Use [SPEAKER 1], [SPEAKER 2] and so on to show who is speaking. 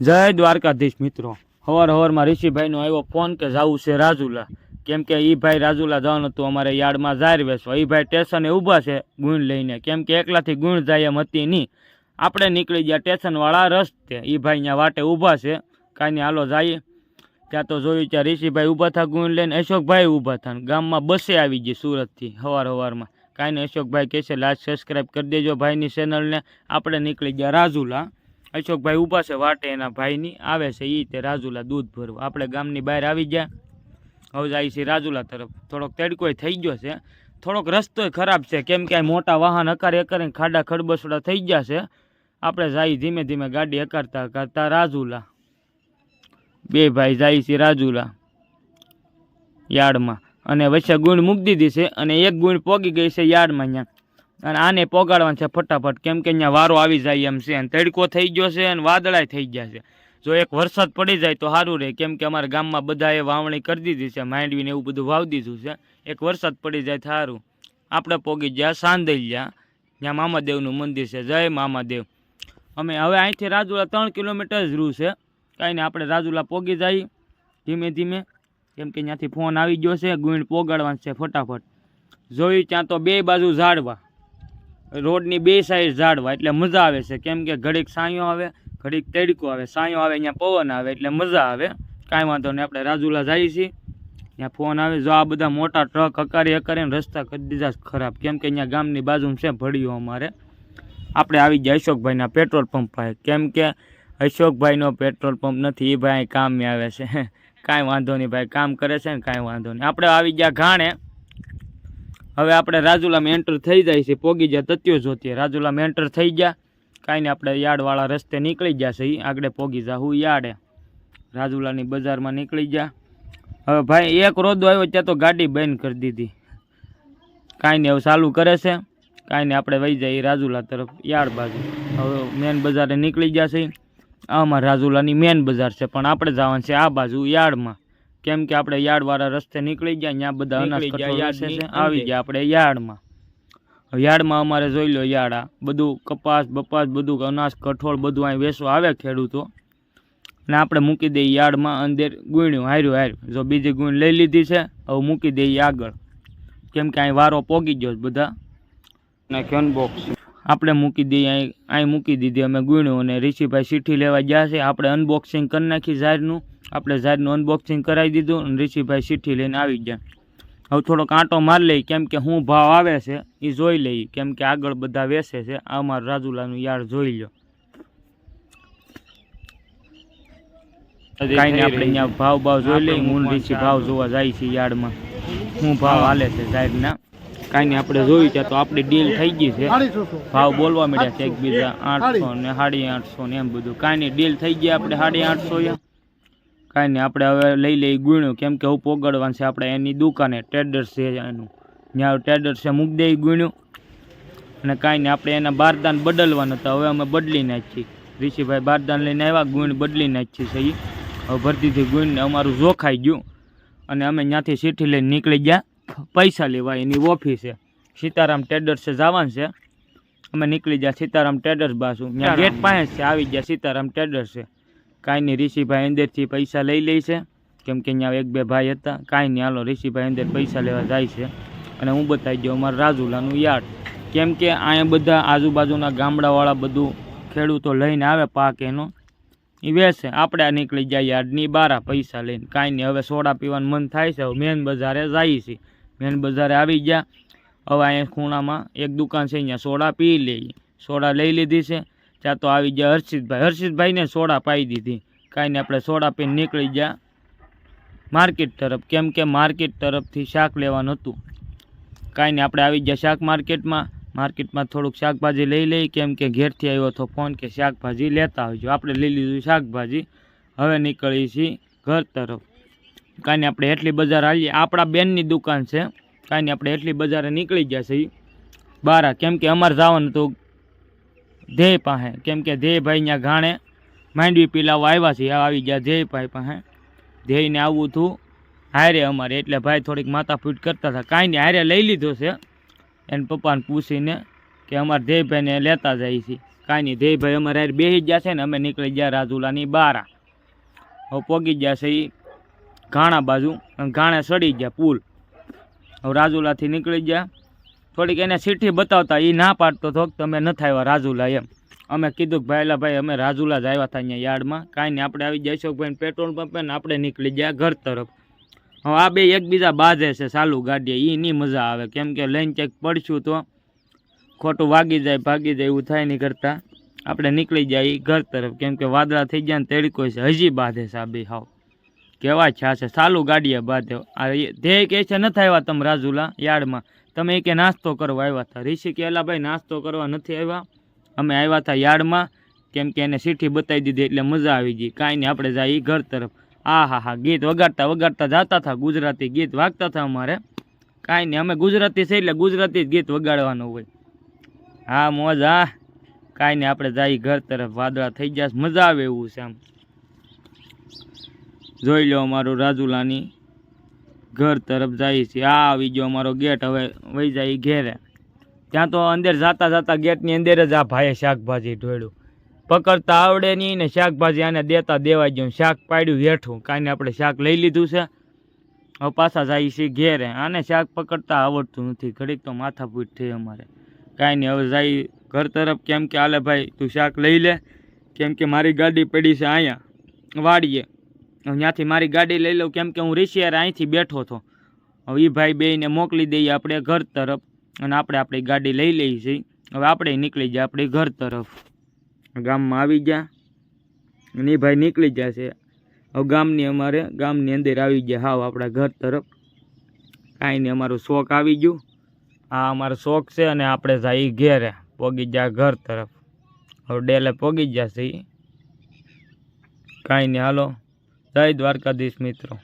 [SPEAKER 1] જય દ્વારકાધીશ મિત્રો। હવારમાં ઋષિભાઈનો આવ્યો ફોન કે જવું છે રાજુલા, કેમ કે એ ભાઈ રાજુલા જવાનું હતું અમારે યાર્ડમાં જાહેર વેચવા। એ ભાઈ સ્ટેશને ઊભા છે ગુણ લઈને, કેમ કે એકલાથી ગુણ જાય એમ હતી નહીં। આપણે નીકળી ગયા સ્ટેશનવાળા રસ્તે, એ ભાઈ અહીંયા વાટે ઊભા છે, કાંઈ નહીં હાલો જઈએ। ત્યાં તો જોયું ત્યાં ઋષિભાઈ ઊભા થા ગુણ લઈને, અશોકભાઈ ઊભા થા, ગામમાં બસે આવી ગઈ સુરતથી સવારમાં। કાંઈ નહીં, અશોકભાઈ કહે છે લાઈક સબસ્ક્રાઈબ કરી દેજો ભાઈની ચેનલને। આપણે નીકળી ગયા રાજુલા, અશોકભાઈ ઊભા છે વાટે એના ભાઈની, આવે છે એ તે રાજુલા દૂધ ભરવા। આપણે ગામની બહાર આવી ગયા, હવે જાય છે રાજુલા તરફ। થોડોક તડકોય થઈ ગયો છે, થોડોક રસ્તો ખરાબ છે, કેમ કે મોટા વાહન હકારે હકારીને ખાડા ખડબસડા થઈ ગયા છે। આપણે જાય ધીમે ધીમે ગાડી હકારતા હકારતા રાજુલા, બે ભાઈ જાય છે રાજુલા યાર્ડમાં, અને વચ્ચે ગુણ મૂકી દીધી છે, અને એક ગુણ પોગી ગઈ છે યાર્ડમાં અહીંયા, અને આને પોગાડવાનું છે ફટાફટ, કેમ કે અહીંયા વારો આવી જાય એમ છે, અને તડકો થઈ ગયો છે અને વાદળાય થઈ ગયા છે। જો એક વરસાદ પડી જાય તો સારું રહે, કેમ કે અમારા ગામમાં બધાએ વાવણી કરી દીધી છે, માંડવીને એવું બધું વાવી દીધું છે। એક વરસાદ પડી જાય તો સારું। આપણે પોગી ગયા સાંદલિયા, ત્યાં મામાદેવનું મંદિર છે, જય મામાદેવ। અમે હવે અહીંથી રાજુલા 3 કિલોમીટર જ રૂ છે, કાંઈ નહીં આપણે રાજુલા પોગી જઈએ ધીમે ધીમે, કેમ કે ત્યાંથી ફોન આવી ગયો છે, ગુણ પોગાડવાનું છે ફટાફટ। જોયું ત્યાં તો બે બાજુ ઝાડવા, રોડની બે સાઈડ ઝાડવા, એટલે મજા આવે છે, કેમ કે ઘડીક સાંયો આવે ઘડીક તડકો આવે, સાંયો આવે અહીંયા પવન આવે એટલે મજા આવે। કાંઈ વાંધો નહીં, આપણે રાજુલા જઈએ છીએ, ત્યાં ફોન આવે। જો આ બધા મોટા ટ્રક હકારી હકારીને રસ્તા કરી દીધા ખરાબ, કેમ કે અહીંયા ગામની બાજુમાં છે ભળ્યો અમારે। આપણે આવી ગયા અશોકભાઈના પેટ્રોલ પંપ પાસે, કેમ કે અશોકભાઈનો પેટ્રોલ પંપ નથી, એ ભાઈ કામ આવે છે। કાંઈ વાંધો નહીં, ભાઈ કામ કરે છે ને, કાંઈ વાંધો નહીં। આપણે આવી ગયા ઘાણે, હવે આપણે રાજુલામાં એન્ટર થઈ જાય છે, પોગી ગયા તત્યો જોતીએ, રાજુલામાં એન્ટર થઈ ગયા। કાંઈ નહીં, આપણે યાર્ડવાળા રસ્તે નીકળી ગયા છે, આગળ પોગી જાઉં યાર્ડે, રાજુલાની બજારમાં નીકળી ગયા। હવે ભાઈ એક રોદો આવ્યો ત્યાં તો ગાડી બંધ કરી દીધી, કાંઈ નહીં હવે ચાલુ કરે છે। કાંઈ નહીં, આપણે વહી જઈએ રાજુલા તરફ યાર્ડ બાજુ। હવે મેન બજારે નીકળી ગયા છે, આ અમારા રાજુલાની મેન બજાર છે, પણ આપણે જવાનું છે આ બાજુ યાર્ડમાં, કેમ કે આપણે યાર્ડવાળા રસ્તે નીકળી ગયા, ત્યાં બધા અનાજ છે, આવી ગયા આપણે યાર્ડમાં। યાર્ડમાં અમારે જોઈ લો યાર્ડ, બધું કપાસ બપાસ બધું અનાજ કઠોળ બધું અહીં વેચવા આવે ખેડૂતો, અને આપણે મૂકી દઈએ યાર્ડમાં અંદર ગુણ્યું હાર્યું। જો બીજી ગુણ લઈ લીધી છે, હવે મૂકી દઈએ આગળ, કેમ કે અહીં વારો પોગી ગયો બધા નાખ્યો અનબોક્સ, આપણે મૂકી દઈએ અહીં મૂકી દીધી અમે ગુણ્યું, અને ઋષિભાઈ ચીઠ્ઠી લેવા ગયા છે, આપણે અનબોક્સિંગ કરી નાખી ઝાડનું, આપણે ઝાડનું અનબોક્સિંગ કરાવી દીધું, અને ઋષિભાઈ ચીઠ્ઠી લઈને આવી ગયા। હવે થોડોક આંટો મારી લઈ, કેમ કે શું ભાવ આવે છે એ જોઈ લઈએ, કેમ કે આગળ બધા વેચે છે। આ અમારું રાજુલાનું યાર્ડ જોઈ લો, કાંઈ નહીં આપણે અહીંયા ભાવ જોઈ લઈએ, મૂળ ઋષિ ભાવ જોવા જાય છે યાર્ડમાં, શું ભાવ હાલે છે ઝાડના। કાંઈ નહીં આપણે જોયું ત્યાં તો આપણી ડીલ થઈ ગઈ છે, ભાવ બોલવા મળ્યા છે એકબીજા 800 ને 850 ને એમ બધું। કાંઈ નહીં ડીલ થઈ ગઈ આપણે 850। કાંઈ નહીં આપણે હવે લઈ લઈ ગુણ્યું, કેમ કે હું પોગડવાનું છે આપણે એની દુકાને, ટ્રેડર્સ છે એનું, ત્યાં ટ્રેડર્સ છે મૂકી દઈ ગુણ્યું। અને કાંઈ નહીં આપણે એના બારદાન બદલવાના હતા, હવે અમે બદલી નાખીએ, ઋષિભાઈ બારદાન લઈને આવ્યા, ગુણ બદલી નાખીએ છે, હવે ભરતીથી ગુણને અમારું જોખાઈ ગયું, અને અમે ત્યાંથી ચીઠ્ઠી લઈને નીકળી ગયા પૈસા લેવા, એની ઓફિસે સીતારામ ટ્રેડર્સે જવાનું છે। અમે નીકળી ગયા સીતારામ ટ્રેડર્સ બાજુ, ત્યાં ગેટ પાસે છે, આવી ગયા સીતારામ ટ્રેડર્સે। કાંઈ નહીં ઋષિભાઈ અંદરથી પૈસા લઈ લે છે, કેમ કે અહીંયા એક બે ભાઈ હતા। કાંઈ નહીં હાલો ઋષિભાઈ અંદર પૈસા લેવા જાય છે, અને હું બતાવી દઉં અમારું રાજુલાનું યાર્ડ, કેમ કે અહીંયા બધા આજુબાજુના ગામડાવાળા બધું ખેડૂતો લઈને આવે પાક એનો એ વેચે। આપણે નીકળી જાય યાર્ડની બારા પૈસા લઈને। કાંઈ નહીં હવે સોડા પીવાનું મન થાય છે, હવે મેન બજારે જાય છે, મેન બજારે આવી ગયા। હવે અહીંયા ખૂણામાં એક દુકાન છે, અહીંયા સોડા પી લઈએ, સોડા લઈ લીધી છે, ત્યાં તો આવી ગયા હર્ષિતભાઈને સોડા પાઈ દીધી। કાંઈ નહીં આપણે સોડા પીને નીકળી ગયા માર્કેટ તરફ, કેમ કે માર્કેટ તરફથી શાક લેવાનું હતું। કાંઈ નહીં આપણે આવી ગયા શાક માર્કેટમાં થોડુંક શાકભાજી લઈ લઈ, કેમ કે ઘેરથી આવ્યો હતો ફોન કે શાકભાજી લેતા આવજો, આપણે લઈ લીધું શાકભાજી। હવે નીકળી છીએ ઘર તરફ। કાંઈ નહીં આપણે એટલી બજાર આવીએ, આપણા બેનની દુકાન છે, કાંઈ નહીં આપણે એટલી બજારે નીકળી ગયા છે બારા, કેમ કે અમારે જવાનું હતું ધ્યેય પાસે, કેમ કે ધ્યેયભાઈ અહીંયા ઘાણે માંડવી પીલાવા આવ્યા છે, આવી ગયા ધ્યેયભાઈ પાસે, ધ્યેયને આવવું હતું હારે અમારે, એટલે ભાઈ થોડીક માથાફૂટ કરતા હતા। કાંઈ નહીં હારે લઈ લીધો છે, એને પપ્પાને પૂછીને કે અમારે ધ્યેયભાઈને લેતા જાય છે, કાંઈ નહીં, ધ્યેયભાઈ અમારે હારે બેસી ગયા છે ને અમે નીકળી ગયા રાજુલાની બારા. હવે પોગી ગયા છે એ ઘાણા બાજુ, અને ઘાણે સડી ગયા પુલ. હવે રાજુલાથી નીકળી ગયા. થોડીક એને ચીઠ્ઠી બતાવતા એ ના પાડતો હતો કે તમે નથી આવ્યા રાજુલા એમ. અમે કીધું કે ભાઈ ભાઈ અમે રાજુલા જ આવ્યા હતા અહીંયા યાર્ડમાં, કાંઈ નહીં આપણે આવી જઈશું ભાઈ પેટ્રોલ પંપે ને આપણે નીકળી ગયા ઘર તરફ. હવે આ બે એકબીજા બાંધે છે ચાલુ ગાડીએ, એ નહીં મજા આવે, કેમ કે લઈને ચેક પડશું તો ખોટું વાગી જાય ભાગી જાય એવું થાય નહીં કરતાં આપણે નીકળી જાય ઘર તરફ, કેમ કે વાદળા થઈ ગયા ને તેડકો છે હજી બાંધે છે આ બે. હાવ કેવા છે ચાલુ ગાડીએ બાંધે. આ ધ્યેય કહે છે નથી આવ્યા તમે રાજુલા યાર્ડમાં, તમે કે નાસ્તો કરવા આવ્યા હતા. ઋષિ કે એલા ભાઈ નાસ્તો કરવા નથી આવ્યા, અમે આવ્યા હતા યાર્ડમાં, કેમ કે એને ચીઠ્ઠી બતાવી દીધી એટલે મજા આવી ગઈ. કાંઈ નહીં આપણે જઈએ ઘર તરફ. હા ગીત વગાડતા વગાડતા જતા હતા, ગુજરાતી ગીત વાગતા હતા અમારે. કાંઈ નહીં અમે ગુજરાતી છે એટલે ગુજરાતી જ ગીત વગાડવાનું હોય. હા મોજ. હા કાંઈ નહીં આપણે જઈએ ઘર તરફ, વાદળા થઈ ગયા મજા આવે એવું છે. આમ જોઈ લો અમારું રાજુલાની ઘર તરફ જઈએ છીએ. આ આવી ગયો અમારો ગેટ, હવે વહી જાય ઘેરે. ત્યાં તો અંદર જાતા જાતા ગેટની અંદર જ આ ભાઈએ શાકભાજી ઢોળ્યું, પકડતા આવડે નહીં ને શાકભાજી આને દેતા દેવાઈ ગયું, શાક પાડ્યું હેઠું. કાંઈ આપણે શાક લઈ લીધું છે, હવે પાછા જઈએ છીએ ઘેરે. આને શાક પકડતા આવડતું નથી, ઘડીક તો માથાપૂટ થઈ અમારે. કાંઈ નહીં હવે જઈ ઘર તરફ, કેમ કે હાલે ભાઈ તું શાક લઈ લે, કેમ કે મારી ગાડી પડી છે અહીંયા વાડીએ, ત્યાંથી મારી ગાડી લઈ લઉં, કેમ કે હું ઋષિયારે અહીંથી બેઠો હતો. હવે એ ભાઈ બેયને મોકલી દઈએ આપણે ઘર તરફ, અને આપણે આપણી ગાડી લઈ લઈએ છીએ. હવે આપણે નીકળી જાય આપણે ઘર તરફ. ગામમાં આવી ગયા અને એ ભાઈ નીકળી ગયા છે. હવે ગામની અંદર આવી ગયા હાવ આપણા ઘર તરફ. કાંઈ નહીં અમારું શોખ આવી ગયું, આ અમારો શોખ છે, અને આપણે જઈએ ઘેરે, પોગી ગયા ઘર તરફ. હવે ડેલે પોગી ગયા છે. કાંઈ નહીં હાલો, જય દ્વારકાધીશ મિત્રો.